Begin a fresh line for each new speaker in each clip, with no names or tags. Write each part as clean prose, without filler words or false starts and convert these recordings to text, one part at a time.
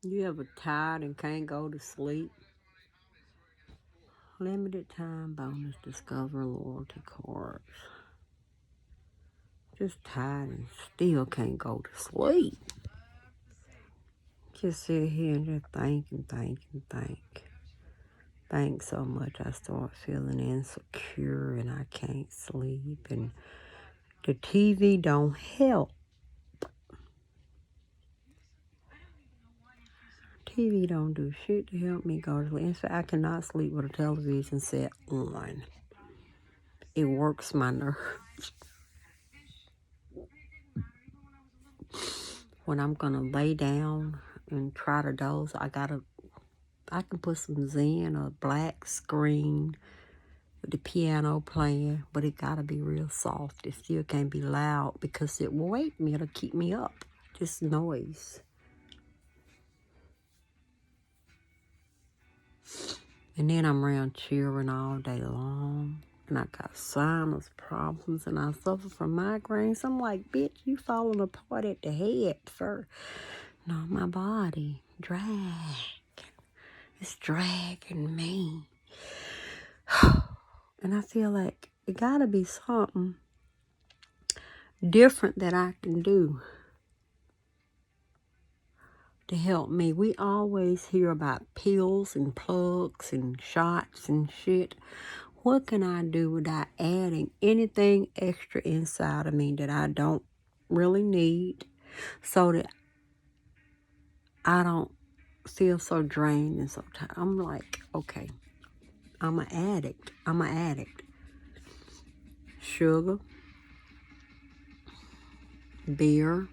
You ever tired and can't go to sleep? Limited time bonus discover loyalty cards. Just tired and still can't go to sleep. Just sit here and just think and think and think. Think so much I start feeling insecure and I can't sleep. And the TV don't help. TV don't do shit to help me go to sleep. In fact, I cannot sleep with a television set on. It works my nerves. When I'm gonna lay down and try to doze, I can put some Zen or black screen with the piano playing, but it gotta be real soft. It still can't be loud because it will wake me. It'll keep me up. Just noise. And then I'm around children all day long. And I got sinus problems and I suffer from migraines. I'm like, bitch, you falling apart at the head first. No, my body. It's dragging me. And I feel like it gotta be something different that I can do to help me. We always hear about pills and plugs and shots and shit. What can I do without adding anything extra inside of me that I don't really need so that I don't feel so drained and so tired? I'm like, okay, I'm an addict. Sugar, beer,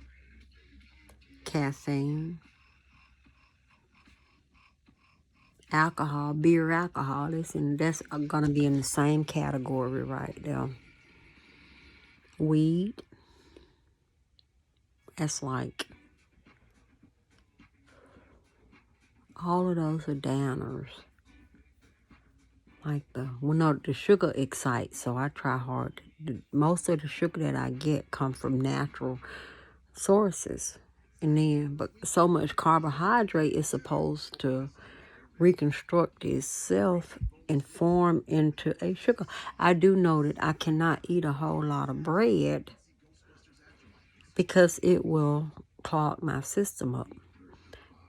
caffeine, alcohol, beer, alcohol. That's gonna be in the same category right there. Weed, that's like, all of those are downers. Like the sugar excites, so I try hard. Most of the sugar that I get come from natural sources. But so much carbohydrate is supposed to reconstruct itself and form into a sugar. I do know that I cannot eat a whole lot of bread because it will clog my system up.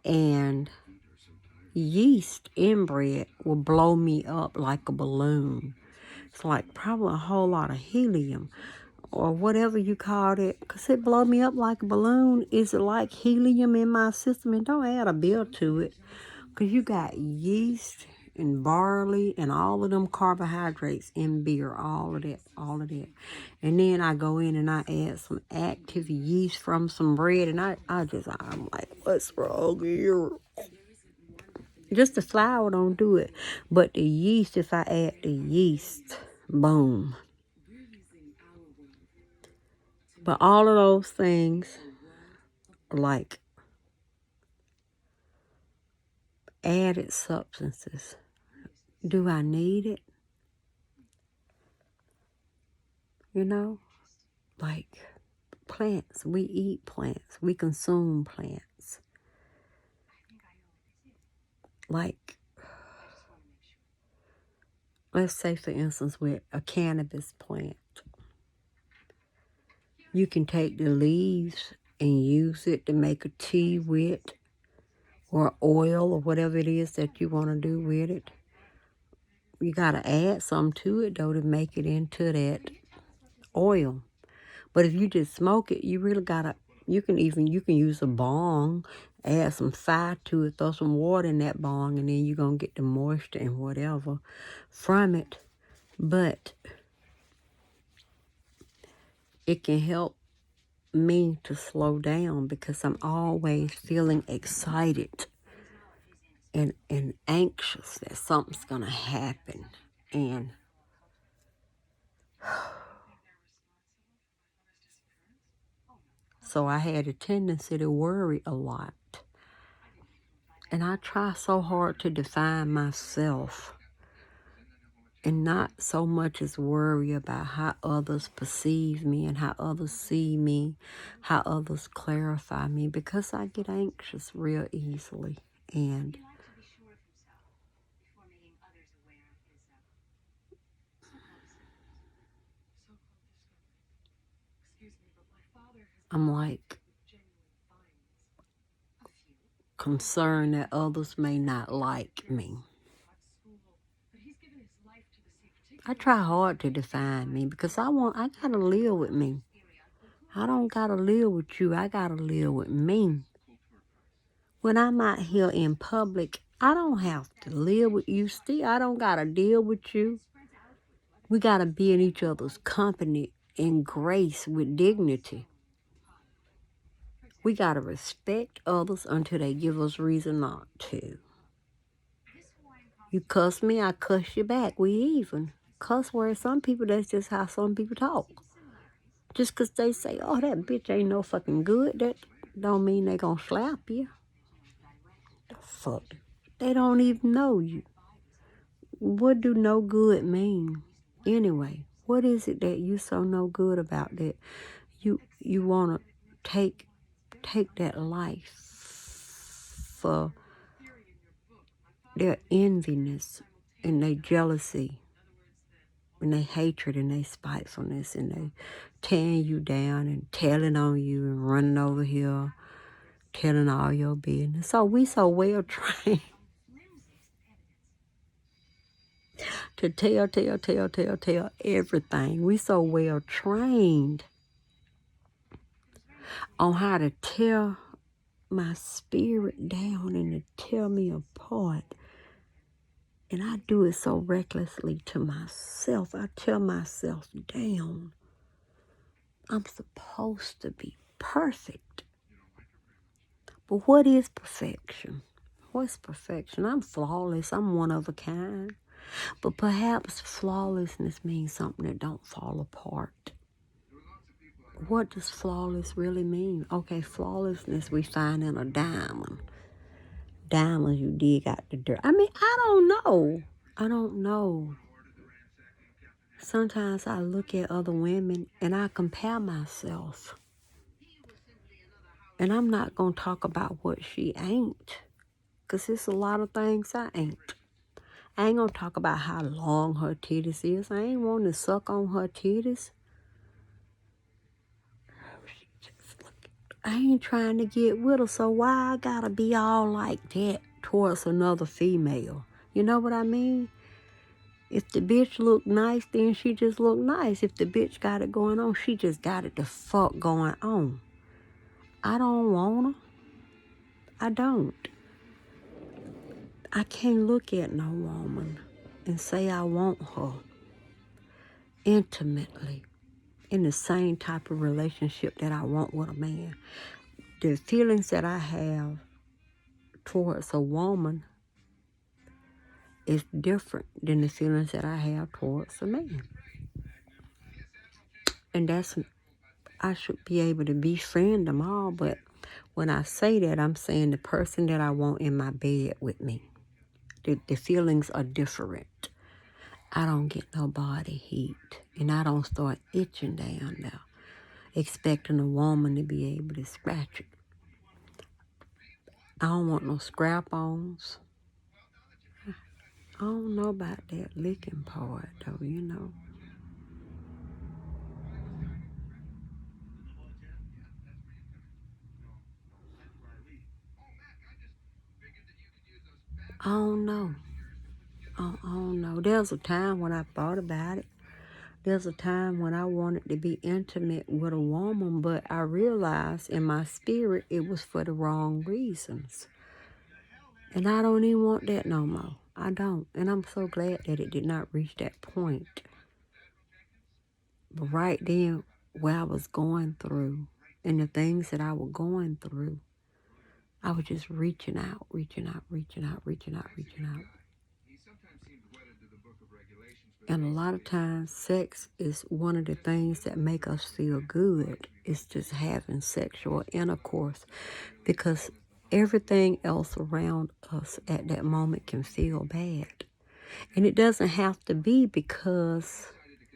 And yeast in bread will blow me up like a balloon. It's like probably a whole lot of helium or whatever you called it, because it blow me up like a balloon. Is it like helium in my system? And don't add a bill to it, because you got yeast and barley and all of them carbohydrates in beer, all of that. And then I go in and I add some active yeast from some bread, and I'm like, what's wrong here? Just the flour don't do it, but the yeast, if I add the yeast, boom. But all of those things are like added substances. Do I need it? You know, like plants. We eat plants. We consume plants. Like, let's say, for instance, with a cannabis plant, you can take the leaves and use it to make a tea with, or oil, or whatever it is that you want to do with it. You got to add some to it, though, to make it into that oil. But if you just smoke it, you really gotta, you can use a bong, add some fire to it, throw some water in that bong, and then you're gonna get the moisture and whatever from it. But it can help me to slow down because I'm always feeling excited and anxious that something's gonna happen. And so I had a tendency to worry a lot. And I try so hard to define myself and not so much as worry about how others perceive me and how others see me, how others clarify me, because I get anxious real easily. And I'm like concerned that others may not like me. I try hard to define me because I gotta live with me. I don't gotta live with you. I gotta live with me. When I'm out here in public, I don't have to live with you still. I don't gotta deal with you. We gotta be in each other's company in grace with dignity. We gotta respect others until they give us reason not to. You cuss me, I cuss you back. We even. Cuss words, some people, that's just how some people talk. Just 'cause they say, oh, that bitch ain't no fucking good, that don't mean they gonna slap you. The fuck? They don't even know you. What do no good mean? Anyway, what is it that you so no good about that you wanna take that life for their enviness and their jealousy and their hatred and their spitefulness and they tearing you down and telling on you and running over here, telling all your business. So we so well trained to tell everything. We so well trained on how to tear my spirit down and to tear me apart. And I do it so recklessly to myself. I tear myself down. I'm supposed to be perfect. But what is perfection? What's perfection? I'm flawless. I'm one of a kind. But perhaps flawlessness means something that don't fall apart. What does flawless really mean? Okay, flawlessness we find in a diamond. Diamonds you dig out the dirt. I mean, I don't know. Sometimes I look at other women and I compare myself. And I'm not going to talk about what she ain't. Because there's a lot of things I ain't. I ain't going to talk about how long her titties is. I ain't wanting to suck on her titties. I ain't trying to get with her, so why I gotta be all like that towards another female? You know what I mean? If the bitch look nice, then she just look nice. If the bitch got it going on, she just got it the fuck going on. I don't want her. I don't. I can't look at no woman and say I want her intimately in the same type of relationship that I want with a man. The feelings that I have towards a woman is different than the feelings that I have towards a man. And I should be able to befriend them all, but when I say that, I'm saying the person that I want in my bed with me. The feelings are different. I don't get no body heat, and I don't start itching down there, expecting a woman to be able to scratch it. I don't want no scrap-ons. I don't know about that licking part, though, you know. I don't know. I don't know. There's a time when I thought about it. There's a time when I wanted to be intimate with a woman, but I realized in my spirit it was for the wrong reasons. And I don't even want that no more. I don't. And I'm so glad that it did not reach that point. But right then, where I was going through and the things that I was going through, I was just reaching out. And a lot of times, sex is one of the things that make us feel good. It's just having sexual intercourse because everything else around us at that moment can feel bad. And it doesn't have to be because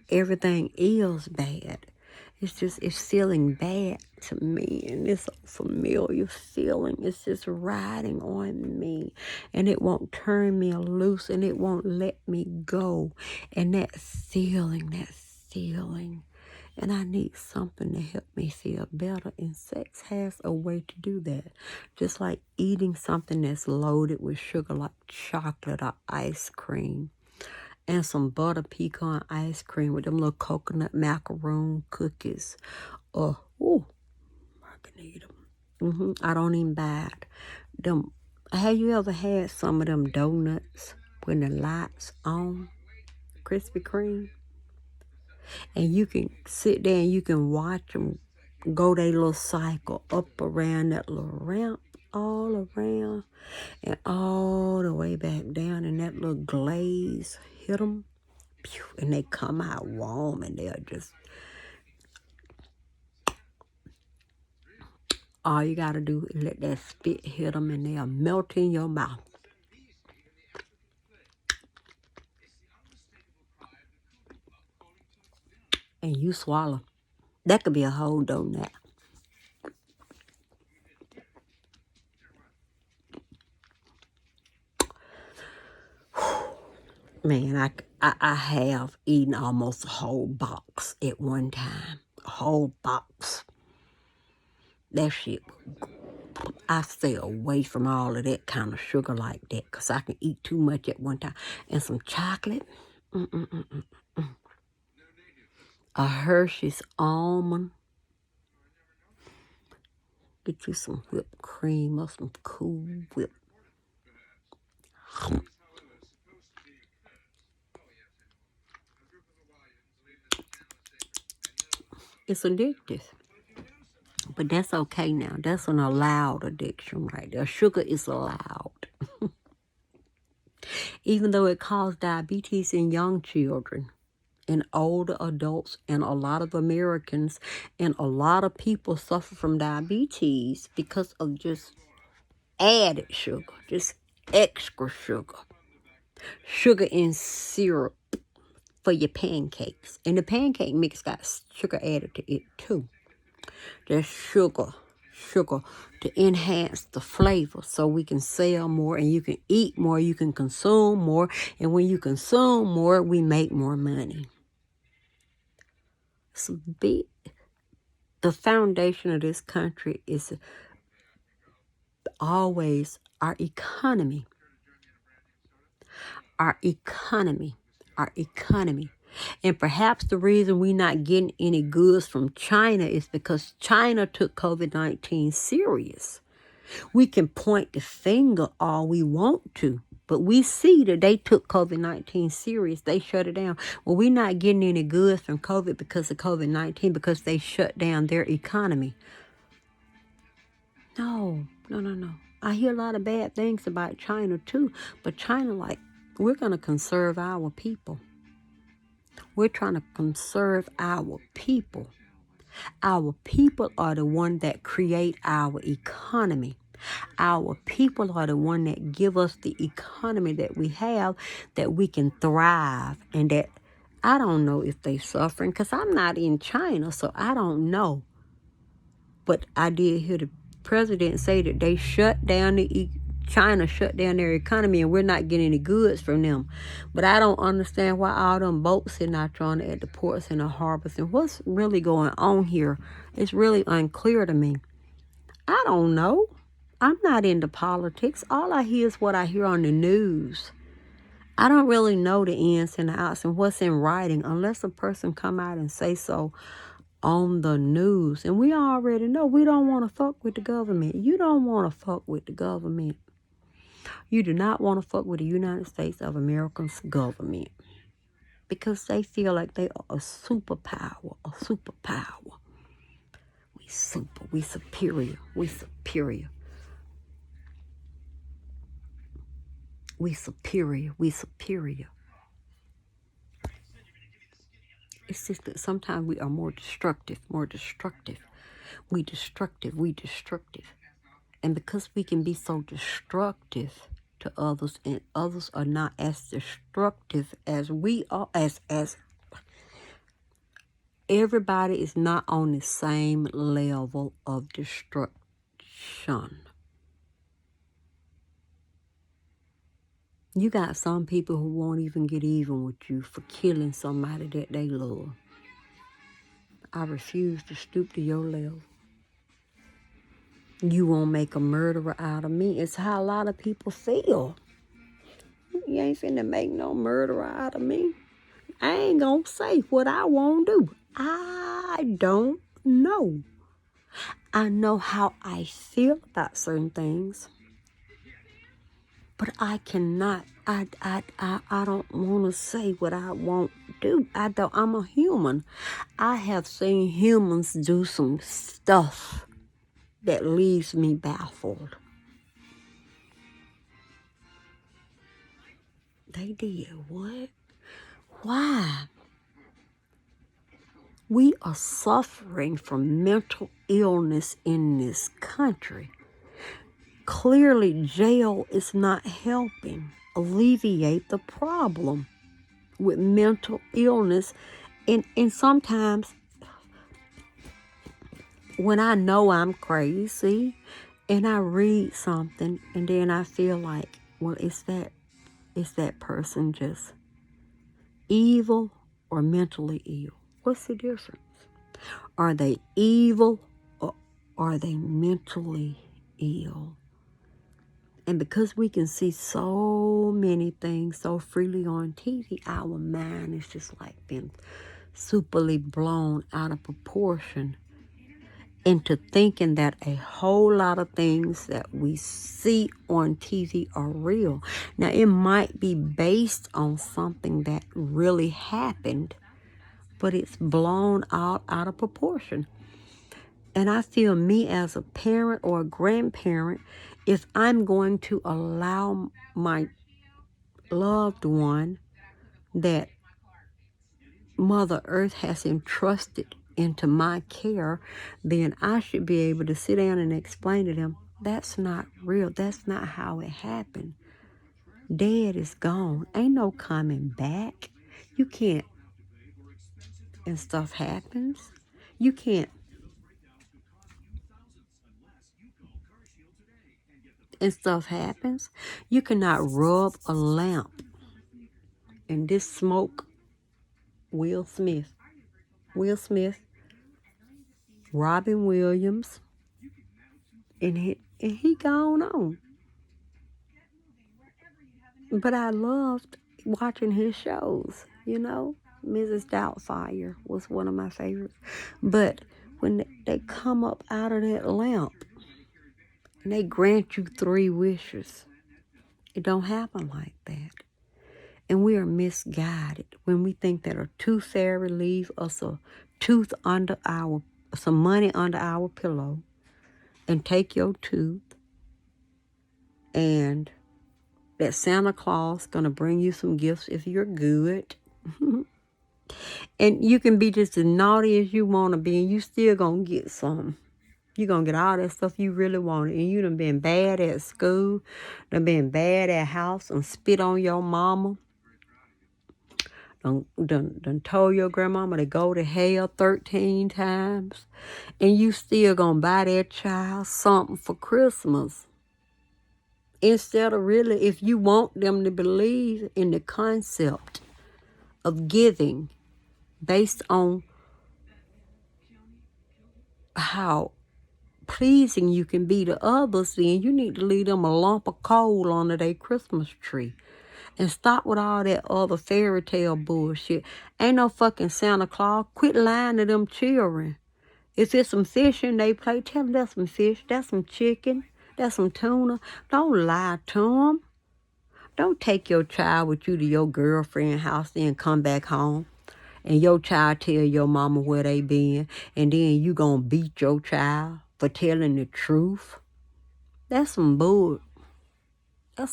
everything is bad. It's feeling bad to me, and it's a familiar feeling. It's just riding on me, and it won't turn me loose, and it won't let me go. And that feeling, and I need something to help me feel better, and sex has a way to do that. Just like eating something that's loaded with sugar, like chocolate or ice cream. And some butter pecan ice cream with them little coconut macaroon cookies. Ooh, I can eat them. I don't even buy it. Have you ever had some of them donuts when the lights on? Krispy Kreme? And you can sit there and you can watch them go their little cycle up around that little ramp, all around, and all the way back down, and that little glaze hit them. And they come out warm, and they're just, all you gotta do is let that spit hit them, and they'll melt in your mouth. And you swallow. That could be a whole donut. Man, I have eaten almost a whole box at one time. A whole box. That shit, I stay away from all of that kind of sugar like that, because I can eat too much at one time. And some chocolate. A Hershey's almond. Get you some whipped cream or some Cool Whip. It's addictive. But that's okay now. That's an allowed addiction right there. Sugar is allowed. Even though it causes diabetes in young children and older adults, and a lot of Americans and a lot of people suffer from diabetes because of just added sugar, just extra sugar. Sugar in syrup for your pancakes. And the pancake mix got sugar added to it too. There's sugar to enhance the flavor so we can sell more, and you can eat more, you can consume more, and when you consume more, we make more money. So the foundation of this country is always our economy. Our economy. And perhaps the reason we're not getting any goods from China is because China took COVID-19 serious. We can point the finger all we want to, but we see that they took COVID-19 serious. They shut it down. Well, we're not getting any goods from COVID because of COVID-19 because they shut down their economy. No. I hear a lot of bad things about China too, but China, like, we're going to conserve our people. We're trying to conserve our people. Our people are the one that create our economy. Our people are the one that give us the economy that we have, that we can thrive, and that I don't know if they're suffering because I'm not in China, so I don't know. But I did hear the president say that they China shut down their economy, and we're not getting any goods from them. But I don't understand why all them boats sitting out trying at the ports and the harbors, and what's really going on here. It's really unclear to me. I don't know. I'm not into politics. All I hear is what I hear on the news. I don't really know the ins and the outs and what's in writing unless a person come out and say so on the news. And we already know we don't want to fuck with the government. You don't want to fuck with the government. You do not want to fuck with the United States of America's government because they feel like they are a superpower. We superior. It's just that sometimes we are more destructive. We destructive. And because we can be so destructive, to others, and others are not as destructive as we are, as everybody is not on the same level of destruction. You got some people who won't even get even with you for killing somebody that they love. I refuse to stoop to your level. You won't make a murderer out of me. It's how a lot of people feel. You ain't finna make no murderer out of me. I ain't gonna say what I won't do. I don't know. I know how I feel about certain things, but I cannot. I don't want to say what I won't do. I'm a human. I have seen humans do some stuff that leaves me baffled. They did what? Why? We are suffering from mental illness in this country. Clearly, jail is not helping alleviate the problem with mental illness. And sometimes when I know I'm crazy and I read something and then I feel like, well, is that person just evil or mentally ill? What's the difference? Are they evil or are they mentally ill? And because we can see so many things so freely on TV, our mind is just like been superly blown out of proportion into thinking that a whole lot of things that we see on TV are real. Now, it might be based on something that really happened, but it's blown out of proportion. And I feel me as a parent or a grandparent, if I'm going to allow my loved one that Mother Earth has entrusted into my care, then I should be able to sit down and explain to them, that's not real. That's not how it happened. Dad is gone. Ain't no coming back. You can't. And stuff happens. You can't. And stuff happens. You cannot rub a lamp. And this smoke, Will Smith, Robin Williams, and he gone on. But I loved watching his shows, you know. Mrs. Doubtfire was one of my favorites. But when they come up out of that lamp and they grant you 3 wishes, it don't happen like that. And we are misguided when we think that a tooth fairy leave us some money under our pillow and take your tooth, and that Santa Claus gonna bring you some gifts if you're good. And you can be just as naughty as you want to be, and you still gonna get some. You're gonna get all that stuff you really wanted. And you done been bad at school, done been bad at house, and spit on your mama. Done told your grandmama to go to hell 13 times. And you still gonna buy that child something for Christmas. Instead of really, if you want them to believe in the concept of giving based on how pleasing you can be to others, then you need to leave them a lump of coal under their Christmas tree. And stop with all that other fairy tale bullshit. Ain't no fucking Santa Claus. Quit lying to them children. If it's some fish in they plate, tell them that's some fish, that's some chicken, that's some tuna. Don't lie to them. Don't take your child with you to your girlfriend's house, then come back home. And your child tell your mama where they been. And then you gonna beat your child for telling the truth. That's some bullshit. That's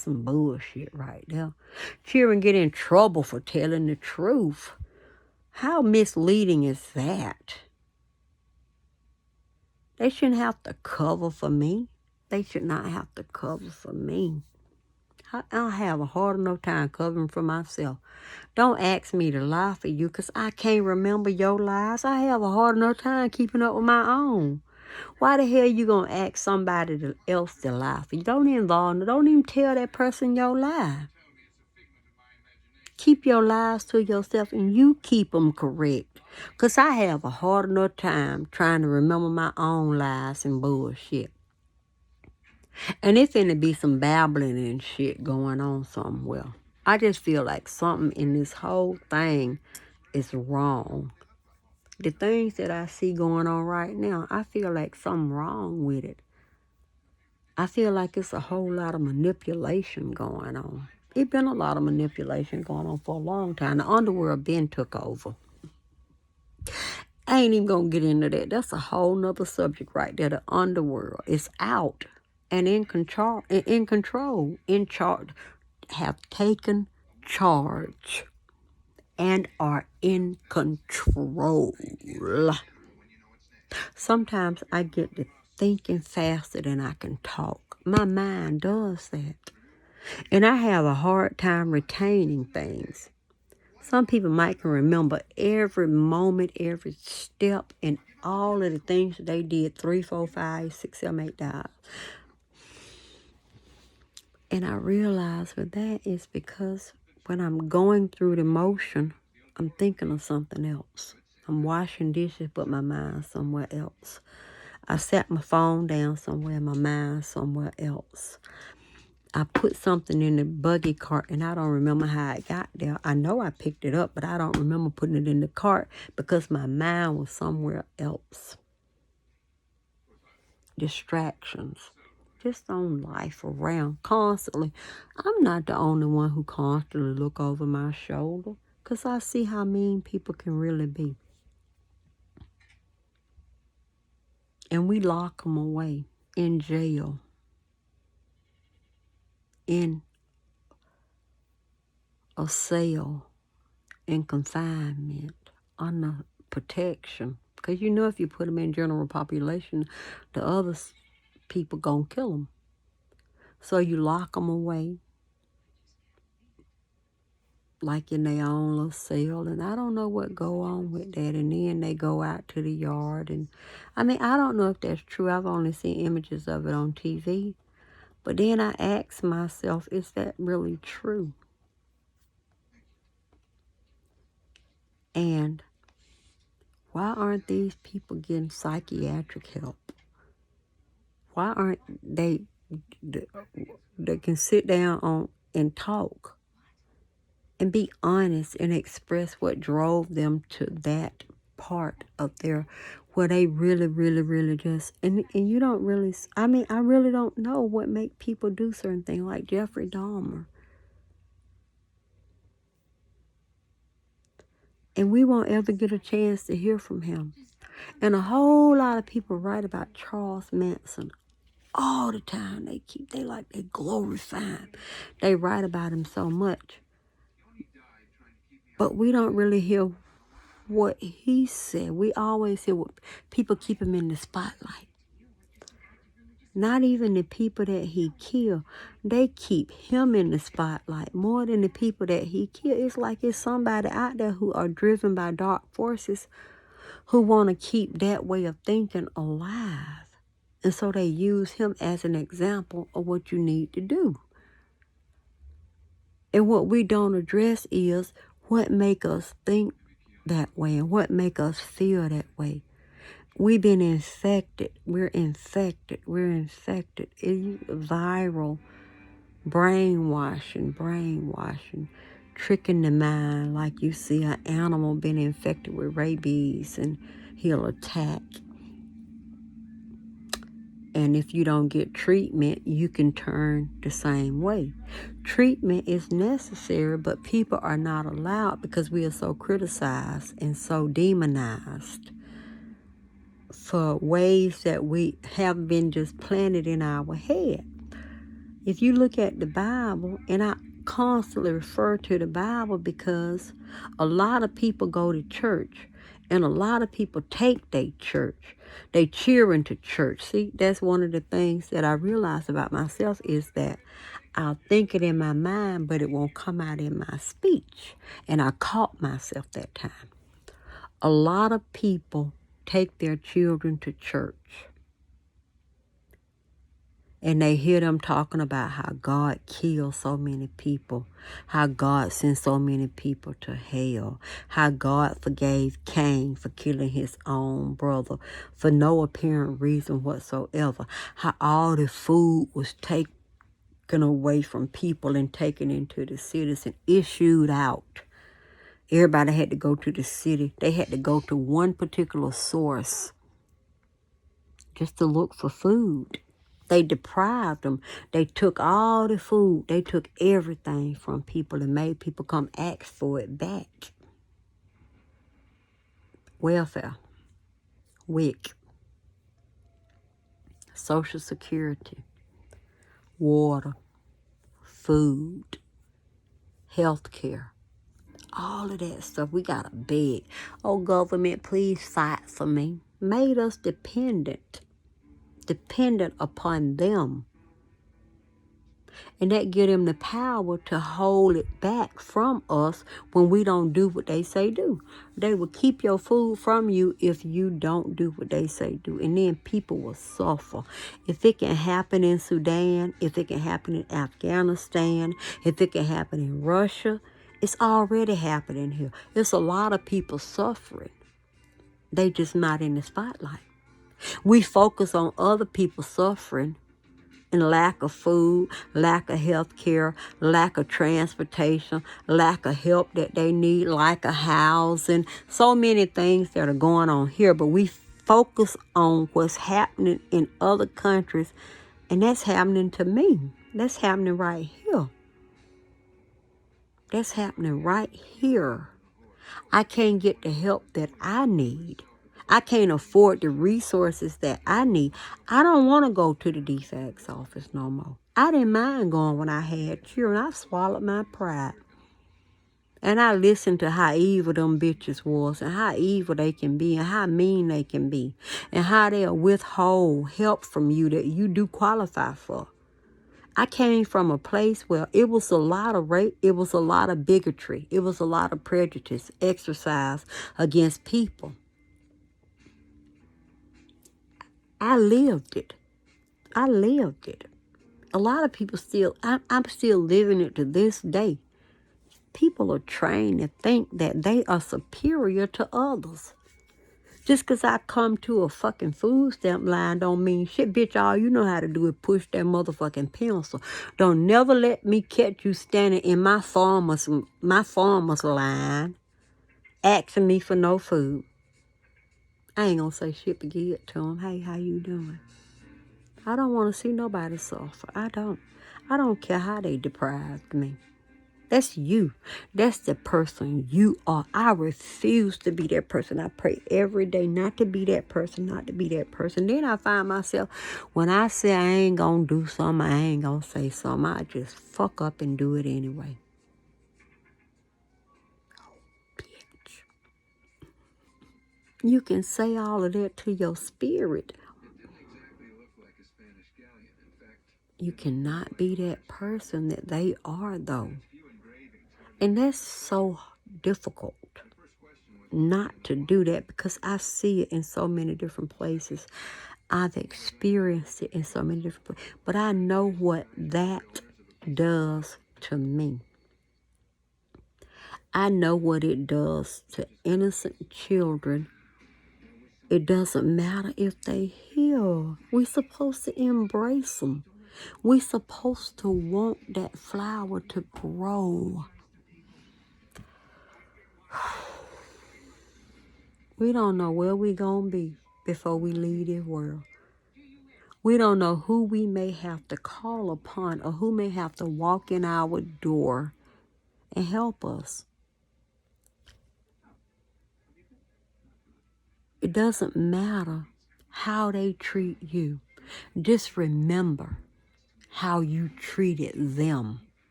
some bullshit right there. Children get in trouble for telling the truth. How misleading is that? They shouldn't have to cover for me. They should not have to cover for me. I have a hard enough time covering for myself. Don't ask me to lie for you because I can't remember your lies. I have a hard enough time keeping up with my own. Why the hell you gonna ask somebody else to lie for you? Don't even tell that person your lie. Keep your lies to yourself and you keep them correct. Because I have a hard enough time trying to remember my own lies and bullshit. And it's finna be some babbling and shit going on somewhere. I just feel like something in this whole thing is wrong. The things that I see going on right now, I feel like something wrong with it. I feel like it's a whole lot of manipulation going on. It's been a lot of manipulation going on for a long time. The underworld been took over. I ain't even gonna get into that. That's a whole nother subject right there. The underworld is out and in control, in charge, have taken charge and are in control. Sometimes I get to thinking faster than I can talk. My mind does that. And I have a hard time retaining things. Some people might can remember every moment, every step, and all of the things that they did 3, 4, 5, 6, 7, 8 times. And I realize with that is because when I'm going through the motion, I'm thinking of something else. I'm washing dishes, but my mind's somewhere else. I set my phone down somewhere, my mind's somewhere else. I put something in the buggy cart and I don't remember how it got there. I know I picked it up, but I don't remember putting it in the cart because my mind was somewhere else. Distractions. Just on life around constantly. I'm not the only one who constantly look over my shoulder because I see how mean people can really be. And we lock them away in jail, in a cell, in confinement, under protection. Because you know if you put them in general population, the other people gonna kill them. So you lock them away like in their own little cell. And I don't know what go on with that. And then they go out to the yard. And I mean, I don't know if that's true. I've only seen images of it on TV. But then I ask myself, is that really true? And why aren't these people getting psychiatric help? Why aren't they can sit down on and talk and be honest and express what drove them to that part of their, where they really, really, really just, and you don't really, I mean, I really don't know what make people do certain things like Jeffrey Dahmer. And we won't ever get a chance to hear from him. And a whole lot of people write about Charles Manson all the time. They glorify him. They write about him so much. But we don't really hear what he said. We always hear what people keep him in the spotlight. Not even the people that he killed. They keep him in the spotlight more than the people that he killed. It's like it's somebody out there who are driven by dark forces who want to keep that way of thinking alive. And so they use him as an example of what you need to do. And what we don't address is what make us think that way and what make us feel that way. We've been infected. We're infected. It's viral brainwashing, tricking the mind like you see an animal being infected with rabies and he'll attack. And if you don't get treatment, you can turn the same way. Treatment is necessary, but people are not allowed because we are so criticized and so demonized for ways that we have been just planted in our head. If you look at the Bible, and I constantly refer to the Bible because a lot of people go to church And a lot of people take their church. They cheer into church. See, that's one of the things that I realized about myself is that I'll think it in my mind, but it won't come out in my speech. And I caught myself that time. A lot of people take their children to church. And they hear them talking about how God killed so many people, how God sent so many people to hell, how God forgave Cain for killing his own brother for no apparent reason whatsoever, how all the food was taken away from people and taken into the cities and issued out. Everybody had to go to the city. They had to go to one particular source just to look for food. They deprived them. They took all the food. They took everything from people and made people come ask for it back. Welfare, WIC, Social Security, water, food, health care, all of that stuff. We got to beg. Oh, government, please fight for me. Made us dependent upon them. And that give them the power to hold it back from us when we don't do what they say do. They will keep your food from you if you don't do what they say do. And then people will suffer. If it can happen in Sudan, if it can happen in Afghanistan, if it can happen in Russia, it's already happening here. There's a lot of people suffering. They just not in the spotlight. We focus on other people suffering and lack of food, lack of health care, lack of transportation, lack of help that they need, lack of housing, so many things that are going on here. But we focus on what's happening in other countries, and that's happening to me. That's happening right here. That's happening right here. I can't get the help that I need. I can't afford the resources that I need. I don't want to go to the DFACS office no more. I didn't mind going when I had children. I swallowed my pride. And I listened to how evil them bitches was and how evil they can be and how mean they can be and how they'll withhold help from you that you do qualify for. I came from a place where it was a lot of rape, it was a lot of bigotry, it was a lot of prejudice exercised against people. I lived it. I lived it. A lot of people still, I'm still living it to this day. People are trained to think that they are superior to others. Just because I come to a fucking food stamp line don't mean shit. Bitch, all you know how to do is push that motherfucking pencil. Don't never let me catch you standing in my farmer's line asking me for no food. I ain't gonna say shit but give it to them. Hey, how you doing? I don't want to see nobody suffer. I don't care how they deprived me. That's you. That's the person you are. I refuse to be that person. I pray every day not to be that person, not to be that person. Then I find myself, when I say I ain't going to do something, I ain't going to say something. I just fuck up and do it anyway. Bitch. You can say all of that to your spirit. You cannot be that person that they are, though. And that's so difficult not to do that because I see it in so many different places. I've experienced it in so many different places. But I know what that does to me. I know what it does to innocent children. It doesn't matter if they heal. We're supposed to embrace them. We're supposed to want that flower to grow. We don't know where we're going to be before we leave this world. We don't know who we may have to call upon or who may have to walk in our door and help us. It doesn't matter how they treat you. Just remember how you treated them.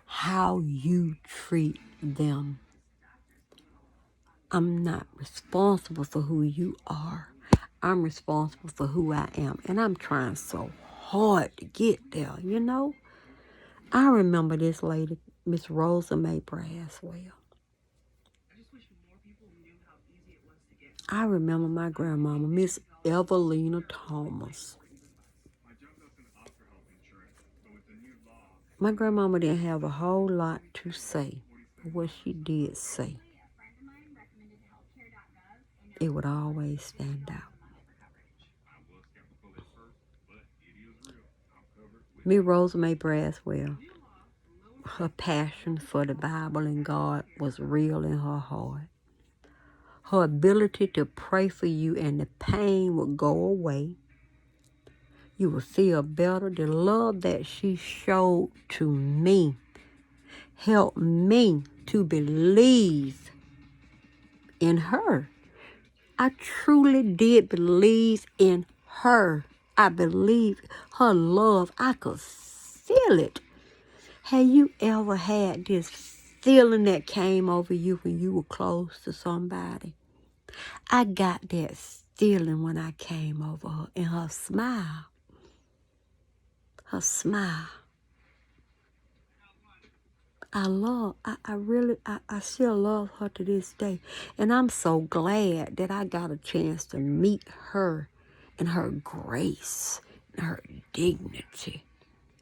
How you treat them. I'm not responsible for who you are. I'm responsible for who I am. And I'm trying so hard to get there, you know? I remember this lady, Miss Rosa Mae Braswell. I remember my grandmama, Miss Evelina Thomas. My grandmama didn't have a whole lot to say, but what she did say, it would always stand out. Miss Rosa Mae Braswell, her passion for the Bible and God was real in her heart. Her ability to pray for you and the pain would go away. You would feel better. The love that she showed to me helped me to believe in her. I truly did believe in her. I believed her love. I could feel it. Have you ever had this feeling that came over you when you were close to somebody? I got that feeling when I came over her, and her smile. Her smile. I still love her to this day. And I'm so glad that I got a chance to meet her and her grace and her dignity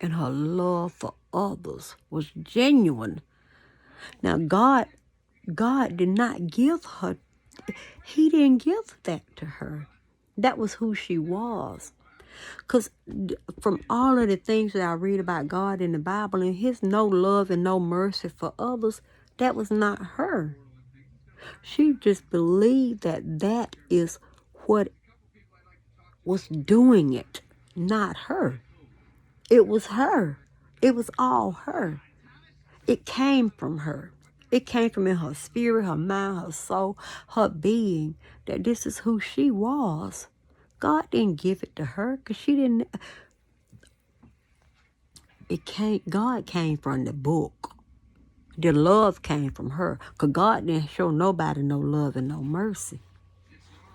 and her love for others was genuine. Now, God did not give her, He didn't give that to her. That was who she was. Because from all of the things that I read about God in the Bible and His no love and no mercy for others, that was not her. She just believed that that is what was doing it, not her. It was her. It was all her. It came from her. It came from in her spirit, her mind, her soul, her being, that this is who she was. God didn't give it to her because she didn't. God came from the book. The love came from her. Because God didn't show nobody no love and no mercy.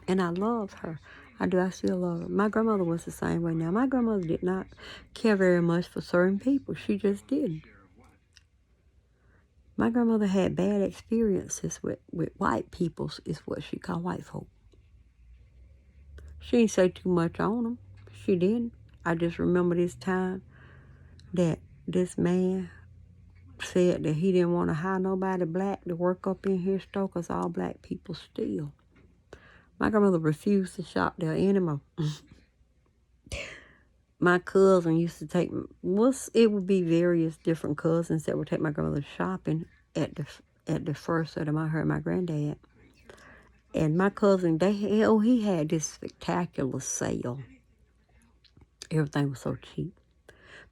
And I love her. I do. I still love her. My grandmother was the same way now. My grandmother did not care very much for certain people. She just didn't. My grandmother had bad experiences with white people, is what she called white folk. She didn't say too much on them. She didn't. I just remember this time that this man said that he didn't want to hire nobody black to work up in his store because all black people steal. My grandmother refused to shop there anymore. My cousin used to take, it would be various different cousins that would take my grandmother shopping at the first of her and my granddad. And my cousin, he had this spectacular sale. Everything was so cheap.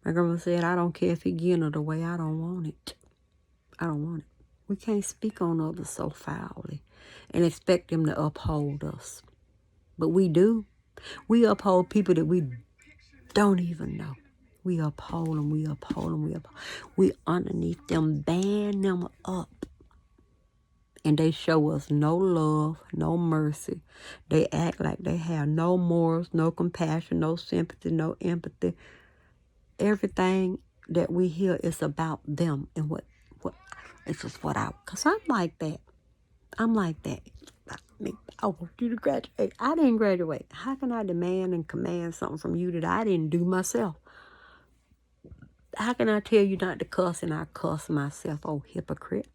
My grandma said, I don't care if he getting it away, I don't want it. I don't want it. We can't speak on others so foully and expect them to uphold us. But we do. We uphold people that we don't even know. We uphold them, we uphold them, we underneath them, band them up. And they show us no love, no mercy. They act like they have no morals, no compassion, no sympathy, no empathy. Everything that we hear is about them and what it's just because I'm like that. I'm like that. I want you to graduate. I didn't graduate. How can I demand and command something from you that I didn't do myself? How can I tell you not to cuss and I cuss myself? Oh, hypocrite.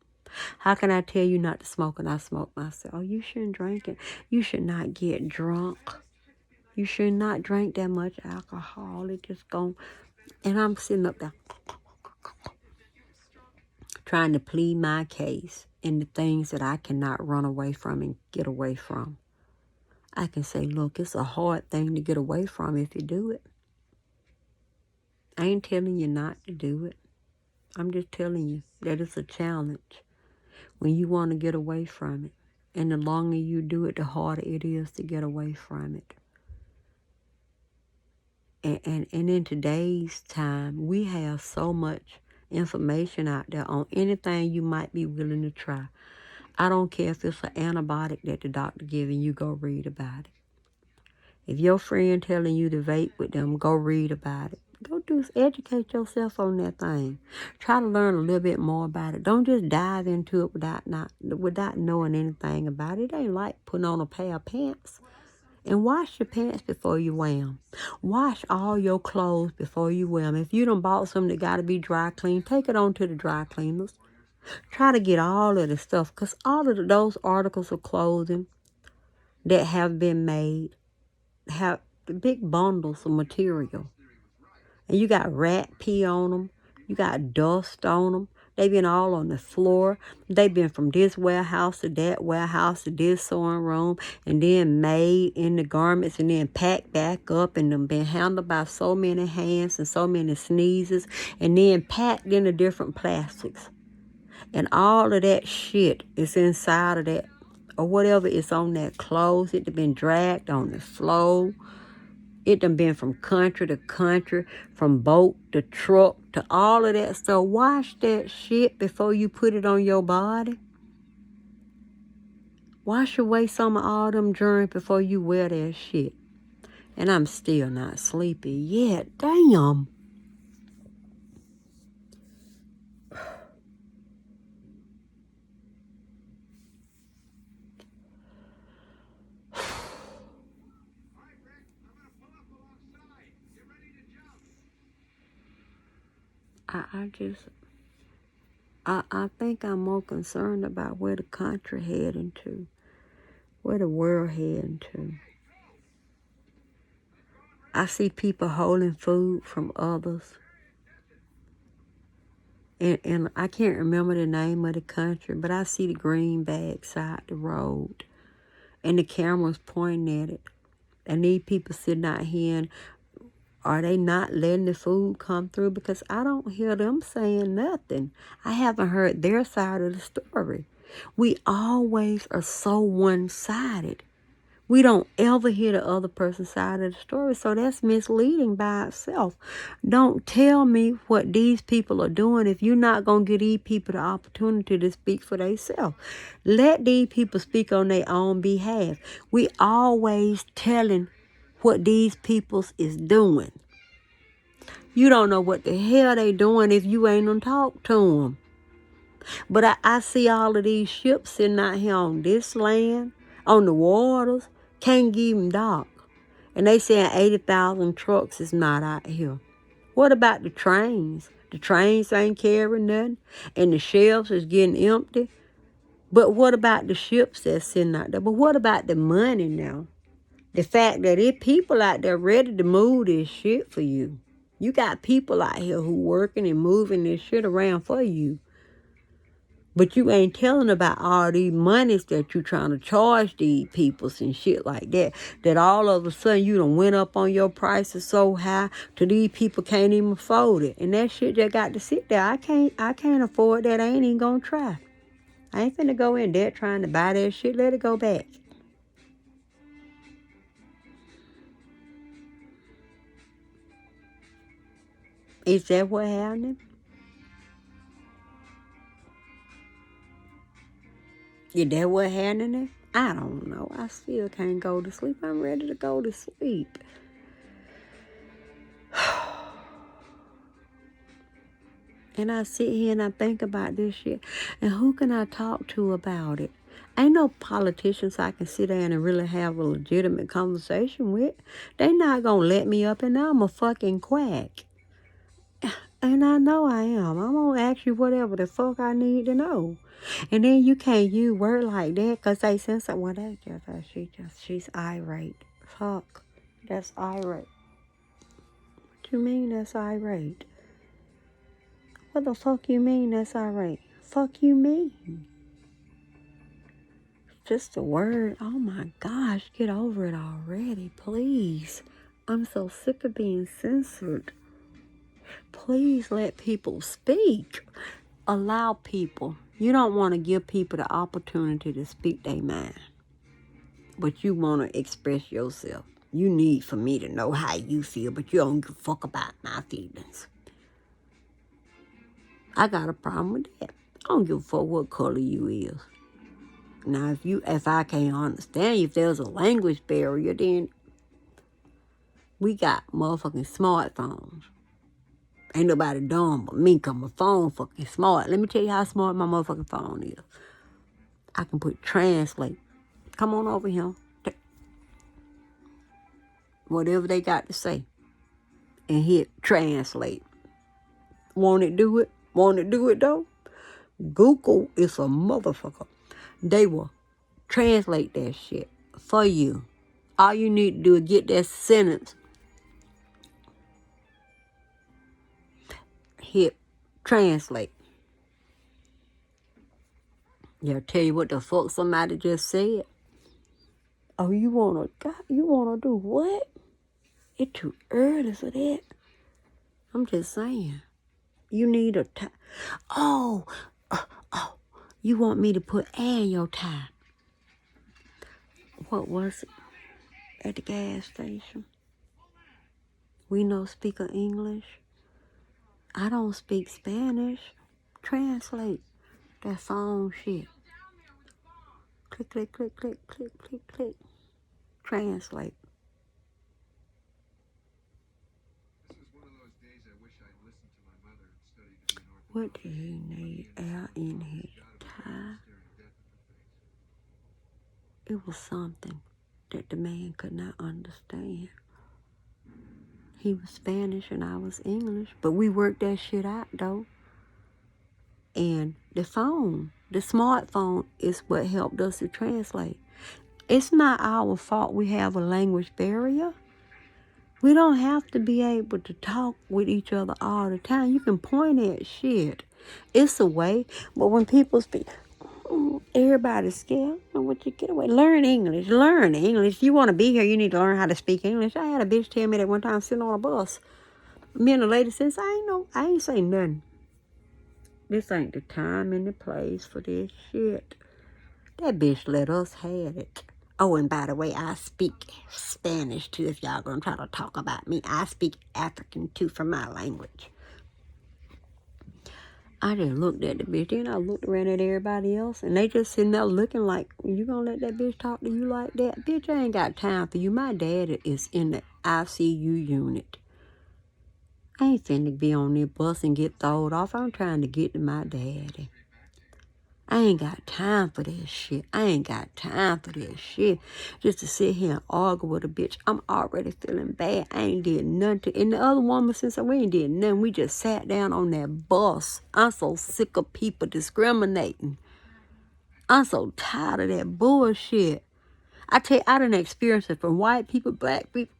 How can I tell you not to smoke and I smoke myself? Oh, you shouldn't drink it. You should not get drunk. You should not drink that much alcohol. It just go. And I'm sitting up there trying to plead my case in the things that I cannot run away from and get away from. I can say, look, it's a hard thing to get away from if you do it. I ain't telling you not to do it. I'm just telling you that it's a challenge when you want to get away from it. And the longer you do it, the harder it is to get away from it. And in today's time, we have so much information out there on anything you might be willing to try. I don't care if it's an antibiotic that the doctor giving you, go read about it. If your friend telling you to vape with them, go read about it. Educate yourself on that thing. Try to learn a little bit more about it. Don't just dive into it without knowing anything about it. It ain't like putting on a pair of pants. And wash your pants before you wear them. Wash all your clothes before you wear them. If you done bought something that got to be dry cleaned, take it on to the dry cleaners. Try to get all of the stuff, because all of those articles of clothing that have been made have big bundles of material. And you got rat pee on them. You got dust on them. They been all on the floor. They been from this warehouse to that warehouse to this sewing room, and then made in the garments and then packed back up, and them been handled by so many hands and so many sneezes, and then packed into different plastics. And all of that shit is inside of that, or whatever is on that clothes. It been dragged on the floor. It done been from country to country, from boat to truck to all of that stuff. Wash that shit before you put it on your body. Wash away some of all them germs before you wear that shit. And I'm still not sleepy yet. Damn. I think I'm more concerned about where the country heading to, where the world heading to. I see people holding food from others. And I can't remember the name of the country, but I see the green bag side the road. And the camera's pointing at it. And these people sitting out here, and are they not letting the food come through? Because I don't hear them saying nothing. I haven't heard their side of the story. We always are so one-sided. We don't ever hear the other person's side of the story, so that's misleading by itself. Don't tell me what these people are doing if you're not going to give these people the opportunity to speak for themselves. Let these people speak on their own behalf. We always telling what these people is doing. You don't know what the hell they doing if you ain't gonna talk to them. But I see all of these ships sitting out here on this land, on the waters, can't give them dock. And they saying 80,000 trucks is not out here. What about the trains? The trains ain't carrying nothing, and the shelves is getting empty. But what about the ships that's sitting out there? But what about the money now? The fact that there's people out there ready to move this shit for you. You got people out here who working and moving this shit around for you. But you ain't telling about all these monies that you trying to charge these peoples and shit like that. That all of a sudden you done went up on your prices so high to these people can't even afford it. And that shit just got to sit there. I can't afford that. I ain't even gonna try. I ain't finna go in debt trying to buy that shit. Let it go back. Is that what happened? Is that what happened? I don't know. I still can't go to sleep. I'm ready to go to sleep. And I sit here and I think about this shit. And who can I talk to about it? Ain't no politicians I can sit down and really have a legitimate conversation with. They not gonna let me up, and I'm a fucking quack. And I know I am. I'm gonna ask you whatever the fuck I need to know. And then you can't use word like that because they sense that, well, that's just, she's irate. Fuck. That's irate. What you mean that's irate? What the fuck you mean that's irate? Fuck you mean? Just a word. Oh my gosh, get over it already, please. I'm so sick of being censored. Please let people speak. Allow people. You don't want to give people the opportunity to speak their mind. But you want to express yourself. You need for me to know how you feel, but you don't give a fuck about my feelings. I got a problem with that. I don't give a fuck what color you is. Now, if I can't understand you, if there's a language barrier, then we got motherfucking smartphones. Ain't nobody dumb but me, 'cause my phone fucking smart. Let me tell you how smart my motherfucking phone is. I can put translate. Come on over here. Whatever they got to say. And hit translate. Want it do it? Want it do it though? Google is a motherfucker. They will translate that shit for you. All you need to do is get that sentence, hit translate. They'll tell you what the fuck somebody just said. Oh, you wanna do what? It's too early for that. I'm just saying. You need a time. Oh, you want me to put in your time. What was it? At the gas station. We no speak of English. I don't speak Spanish. Translate that phone shit. Click, click, click, click, click, click, click. Translate. What do he need? Air in his tie. It was something that the man could not understand. He was Spanish and I was English, but we worked that shit out though. And the smartphone is what helped us to translate. It's not our fault we have a language barrier. We don't have to be able to talk with each other all the time. You can point at shit. It's a way, but when people speak, everybody's scared. I want you to get away. Learn English. Learn English. You want to be here, you need to learn how to speak English. I had a bitch tell me that one time sitting on a bus. Me and the lady says, I ain't saying nothing. This ain't the time and the place for this shit. That bitch let us have it. Oh, and by the way, I speak Spanish too, if y'all gonna try to talk about me. I speak African too for my language. I just looked at the bitch, then I looked around at everybody else, and they just sitting there looking like, you gonna let that bitch talk to you like that? Bitch, I ain't got time for you. My dad is in the ICU unit. I ain't finna be on this bus and get thrown off. I'm trying to get to my daddy. I ain't got time for this shit. I ain't got time for this shit. Just to sit here and argue with a bitch. I'm already feeling bad. I ain't did nothing to. And the other woman, since we ain't did nothing, we just sat down on that bus. I'm so sick of people discriminating. I'm so tired of that bullshit. I tell you, I done experienced it from white people, black people.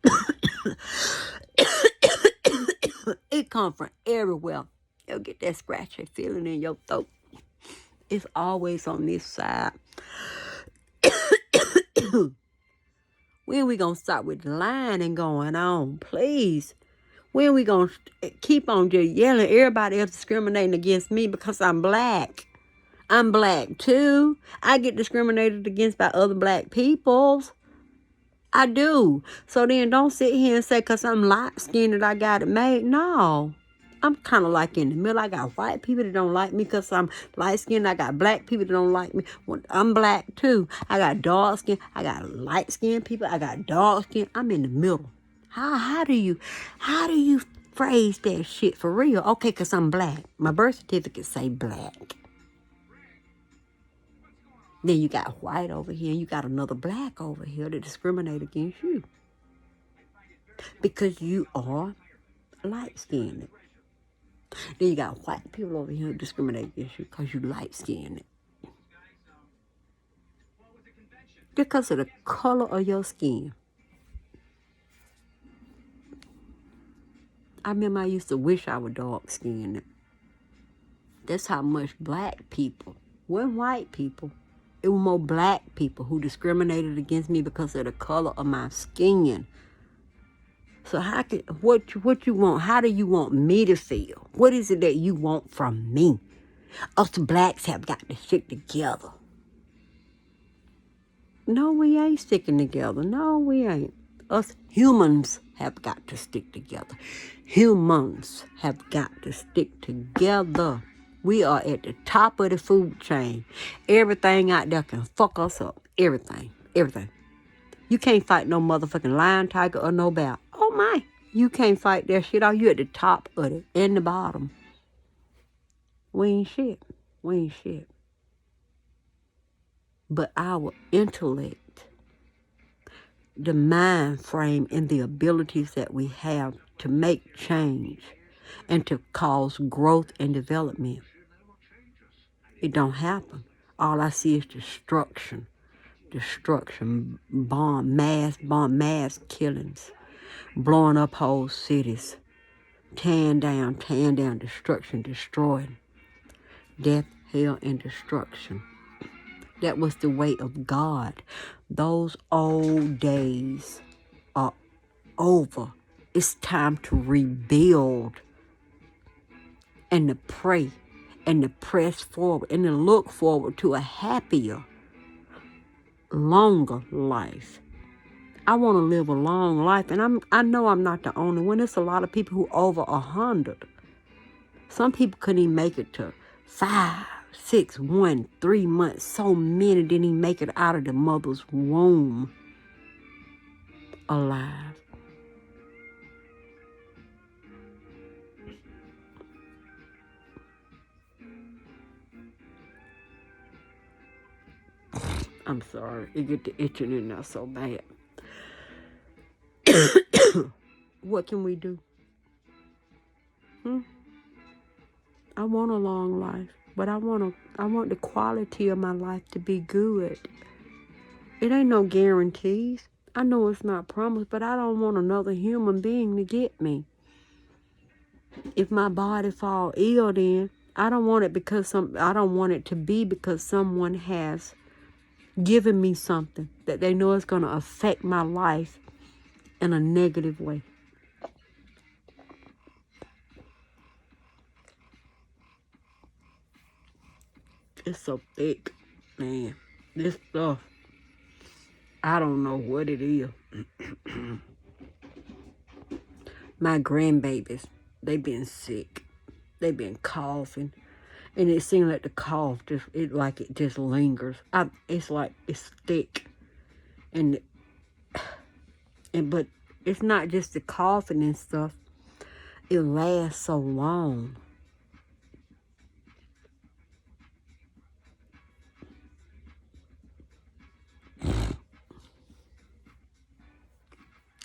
It come from everywhere. You'll get that scratchy feeling in your throat. It's always on this side. When we gonna stop with lying and going on, please? When we gonna keep on just yelling everybody else discriminating against me because I'm black? I'm black too. I get discriminated against by other black peoples. I do. So then don't sit here and say because I'm light-skinned that I got it made. No. I'm kind of like in the middle. I got white people that don't like me because I'm light-skinned. I got black people that don't like me. I'm black too. I got dark skin. I got light-skinned people. I got dark skin. I'm in the middle. How do you phrase that shit for real? Okay, because I'm black. My birth certificate say black. Then you got white over here, and you got another black over here that discriminate against you. Because you are light-skinned. Then you got white people over here who discriminate against you because you light-skinned. Because of the color of your skin. I remember I used to wish I was dark-skinned. That's how much black people, weren't white people, it was more black people who discriminated against me because of the color of my skin. So what you want? How do you want me to feel? What is it that you want from me? Us blacks have got to stick together. No, we ain't sticking together. No, we ain't. Us humans have got to stick together. Humans have got to stick together. We are at the top of the food chain. Everything out there can fuck us up. Everything. Everything. You can't fight no motherfucking lion, tiger, or no bear. Oh my. You can't fight that shit out. You at the top of it and the bottom. We ain't shit. We ain't shit. But our intellect, the mind frame, and the abilities that we have to make change and to cause growth and development, it don't happen. All I see is destruction. Destruction, mass killings, blowing up whole cities, tearing down, destruction, destroying, death, hell, and destruction. That was the way of God. Those old days are over. It's time to rebuild and to pray and to press forward and to look forward to a happier, longer life. I want to live a long life, and I know I'm not the only one. There's a lot of people who over 100. Some people couldn't even make it to 5, 6, 1, 3 months. So many didn't even make it out of the mother's womb alive. I'm sorry, it get to itching in there so bad. What can we do? I want a long life, but I want the quality of my life to be good. It ain't no guarantees. I know it's not promised, but I don't want another human being to get me. If my body fall ill, then I don't want it to be because someone has given me something that they know is going to affect my life in a negative way. It's so thick, man. This stuff, I don't know what it is. My grandbabies, they been sick. They been coughing. And it seems like the cough just lingers. It's like it's thick. But it's not just the coughing and stuff. It lasts so long.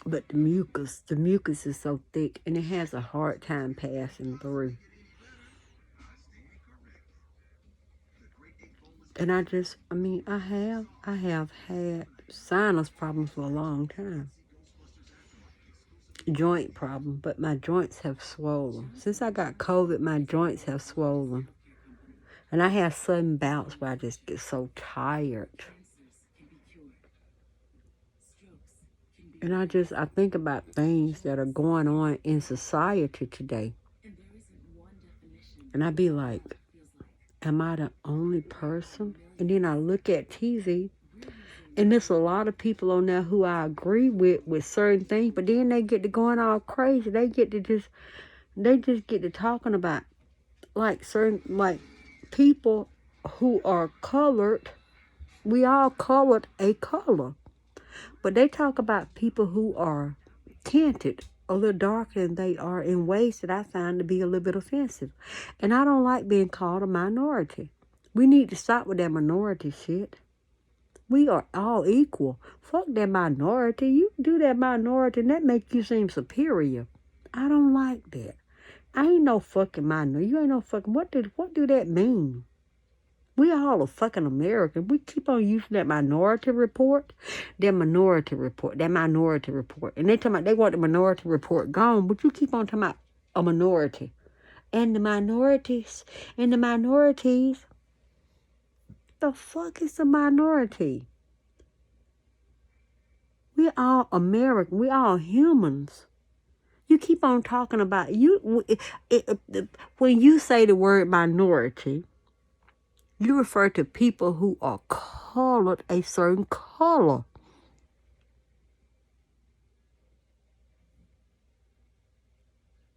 But the mucus is so thick, and it has a hard time passing through. And I have had sinus problems for a long time. Joint problem, but my joints have swollen. Since I got COVID, my joints have swollen. And I have sudden bouts where I just get so tired. And I think about things that are going on in society today. And I be like, am I the only person? And then I look at TV, and there's a lot of people on there who I agree with certain things, but then they get to going all crazy. They just get to talking about certain people who are colored. We all colored a color. But they talk about people who are tinted a little darker than they are in ways that I find to be a little bit offensive. And I don't like being called a minority. We need to stop with that minority shit. We are all equal. Fuck that minority. You do that minority and that makes you seem superior. I don't like that. I ain't no fucking minority. You ain't no fucking, what do that mean? We all a fucking American. We keep on using that minority report. And they talking about they want the minority report gone, but you keep on talking about a minority. And the minorities, the fuck is a minority? We all American. We all humans. You keep on talking about, when you say the word minority, you refer to people who are colored a certain color.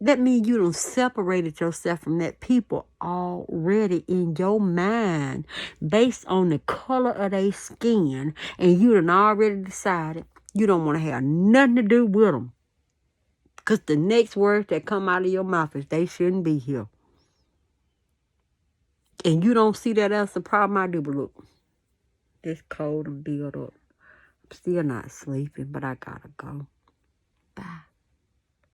that means you done separated yourself from that people already in your mind based on the color of their skin, and you done already decided you don't want to have nothing to do with them. Because the next words that come out of your mouth is they shouldn't be here. And you don't see that as a problem. I do, but look, it's cold and build up. I'm still not sleeping, but I gotta go. Bye.